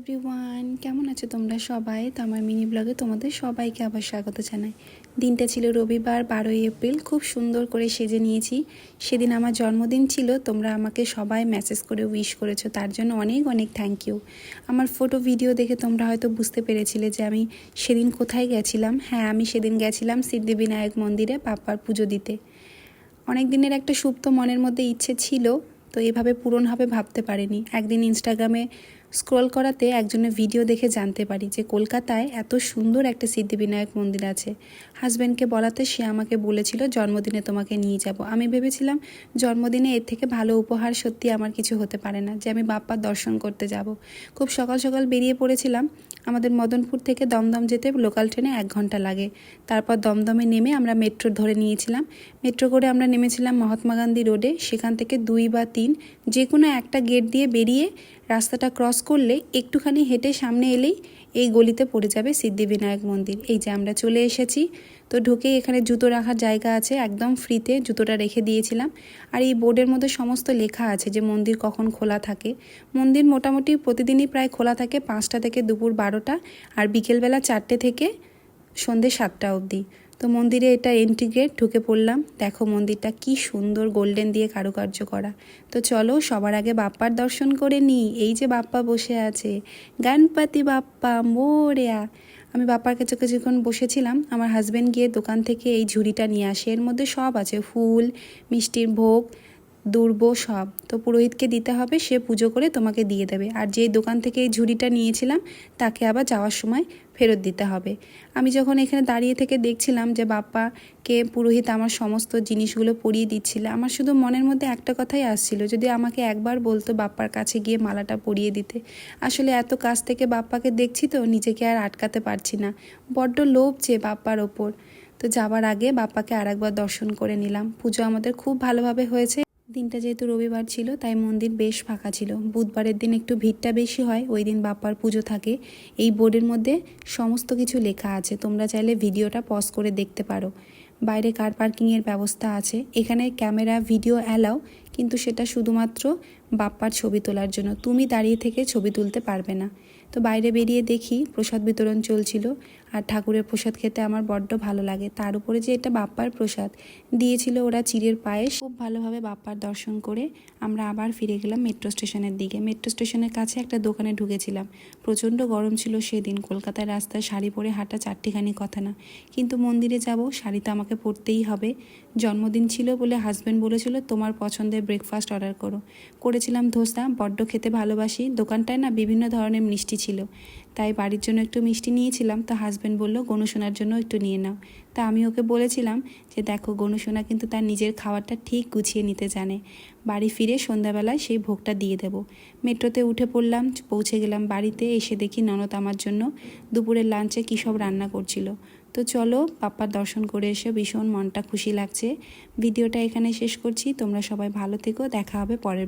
Everyone, কেমন আছো তোমরা সবাই? তো আমার মিনি ব্লগে তোমাদের সবাইকে আবার স্বাগত জানাই। দিনটা ছিল রবিবার 12ই এপ্রিল। খুব সুন্দর করে সেজে নিয়েছি। সেদিন আমার জন্মদিন ছিল। তোমরা আমাকে সবাই মেসেজ করে উইশ করেছো, তার জন্য অনেক অনেক থ্যাংক ইউ। আমার ফটো ভিডিও দেখে তোমরা হয়তো বুঝতে পেরেছিলে যে আমি সেদিন কোথায় গেছিলাম। হ্যাঁ, আমি সেদিন গেছিলাম সিদ্ধিবিনায়ক মন্দিরে বাপ্পার পুজো দিতে। অনেক দিনের একটা সুপ্ত মনের মধ্যে ইচ্ছে ছিল, তো এভাবে পূরণ হবে ভাবতে পারিনি। একদিন ইনস্টাগ্রামে স্ক্রল করাতে একজনের ভিডিও দেখে জানতে পারি যে কলকাতায় এত সুন্দর একটা সিদ্ধিবিনায়ক মন্দির আছে। হাজব্যান্ডকে বলাতে সে আমাকে বলেছিল জন্মদিনে তোমাকে নিয়ে যাব। আমি ভেবেছিলাম জন্মদিনে এর থেকে ভালো উপহার সত্যি আমার কিছু হতে পারে না, যে আমি বাপ্পার দর্শন করতে যাব। খুব সকাল সকাল বেরিয়ে পড়েছিলাম। আমাদের মদনপুর থেকে দমদম যেতে লোকাল ট্রেনে 1 ঘন্টা লাগে। তারপর দমদমে নেমে আমরা মেট্রো ধরে নিয়েছিলাম। মেট্রো করে আমরা নেমেছিলাম মহাত্মা গান্ধী রোডে। সেখান থেকে 2 বা 3 যে কোনো একটা গেট দিয়ে বেরিয়ে রাস্তাটা ক্রস করলে একটুখানি হেঁটে সামনে এলেই এই গলিতে পড়ে যাবে সিদ্ধিবিনায়ক মন্দির। এই যে আমরা চলে এসেছি। তো ঢুকেই এখানে জুতো রাখার জায়গা আছে, একদম ফ্রিতে জুতোটা রেখে দিয়েছিলাম। আর এই বোর্ডের মধ্যে সমস্ত লেখা আছে যে মন্দির কখন খোলা থাকে। মন্দির মোটামুটি প্রতিদিনই প্রায় খোলা থাকে 5টা থেকে দুপুর 12টা, আর বিকেলবেলা 4টে থেকে সন্ধ্যে 7টা অবধি। তো মন্দিরে এটা এন্ট্রি গেট, ঢুকে পড়লাম। দেখো মন্দিরটা কি সুন্দর গোল্ডেন দিয়ে কারুকার্য করা। তো চলো সবার আগে বাপ্পার দর্শন করে নিই। এই যে বাপ্পা বসে আছে, গণপতি বাপ্পা মোরয়া। আমি বাপ্পার কাছে কিছুক্ষণ বসেছিলাম। আমার হাজব্যান্ড গিয়ে দোকান থেকে এই ঝুড়িটা নিয়ে আসে। এর মধ্যে সব আছে, ফুল, মিষ্টির ভোগ, দুর্ব সব। তো পুরোহিতকে দিতে হবে, সে পুজো করে তোমাকে দিয়ে দেবে। আর যেই দোকান থেকে এই ঝুড়িটা নিয়েছিলাম তাকে আবার যাওয়ার সময় ফেরত দিতে হবে। আমি যখন এখানে দাঁড়িয়ে থেকে দেখছিলাম যে বাপ্পাকে পুরোহিত আমার সমস্ত জিনিসগুলো পরিয়ে দিচ্ছিল, আমার শুধু মনের মধ্যে একটা কথাই আসছিল, যদি আমাকে একবার বলতো বাপ্পার কাছে গিয়ে মালাটা পরিয়ে দিতে। আসলে এত কাছ থেকে বাপ্পাকে দেখছি তো নিজেকে আর আটকাতে পারছি না, বড্ড লোভ যে বাপ্পার ওপর। তো যাবার আগে বাপ্পাকে আরেকবার দর্শন করে নিলাম। পুজো আমাদের খুব ভালোভাবে হয়েছে। দিনটা যেহেতু রবিবার ছিল তাই মন্দির বেশ ফাঁকা ছিল। বুধবারের দিন একটু ভিড়টা বেশি হয়, ওই দিন বাপ্পার পুজো থাকে। এই বোর্ডের মধ্যে সমস্ত কিছু লেখা আছে, তোমরা চাইলে ভিডিওটা পজ করে দেখতে পারো। বাইরে কার পার্কিংয়ের ব্যবস্থা আছে। এখানে ক্যামেরা ভিডিও অ্যালাও, কিন্তু সেটা শুধুমাত্র বাপ্পার ছবি তোলার জন্য, তুমি দাঁড়িয়ে থেকে ছবি তুলতে পারবে না। তো বাইরে বেরিয়ে দেখি প্রসাদ বিতরণ চলছিল। আর ঠাকুরের প্রসাদ খেতে আমার বড্ড ভালো লাগে, তার উপরে যে এটা বাপ্পার প্রসাদ দিয়েছিল ওরা চিড়ের পায়েস। খুব ভালোভাবে বাপ্পার দর্শন করে আমরা আবার ফিরে গেলাম মেট্রো স্টেশনের দিকে। মেট্রো স্টেশনের কাছে একটা দোকানে ঢুকেছিলাম। প্রচণ্ড গরম ছিল সেদিন। কলকাতার রাস্তায় শাড়ি পরে হাঁটা চারটিখানি কথা না, কিন্তু মন্দিরে যাব, শাড়ি তো আমাকে পরতেই হবে। জন্মদিন ছিল বলে হাজব্যান্ড বলেছিল তোমার পছন্দের ব্রেকফাস্ট অর্ডার করো। করেছিলাম ধোসা, বড্ড খেতে ভালোবাসি। দোকানটায় না বিভিন্ন ধরনের মিষ্টি ছিল, তাই বাড়ির জন্য একটু মিষ্টি নিয়েছিলাম। তো হাজব্যান্ড বলল গনুসোনার জন্য একটু নিয়ে নাও। তা আমি ওকে বলেছিলাম যে দেখো গনুসোনা কিন্তু তার নিজের খাবারটা ঠিক গুছিয়ে নিতে জানে। বাড়ি ফিরে সন্ধ্যাবেলায় সেই ভোগটা দিয়ে দেব। মেট্রোতে উঠে পড়লাম, পৌঁছে গেলাম বাড়িতে। এসে দেখি ননদ আমার জন্য দুপুরের লাঞ্চে কী সব রান্না করছিল। তো চলো বাপ্পার দর্শন করে এসে ভীষণ মনটা খুশি লাগছে। ভিডিওটা এখানে শেষ করছি। তোমরা সবাই ভালো থেকো, দেখা হবে পরের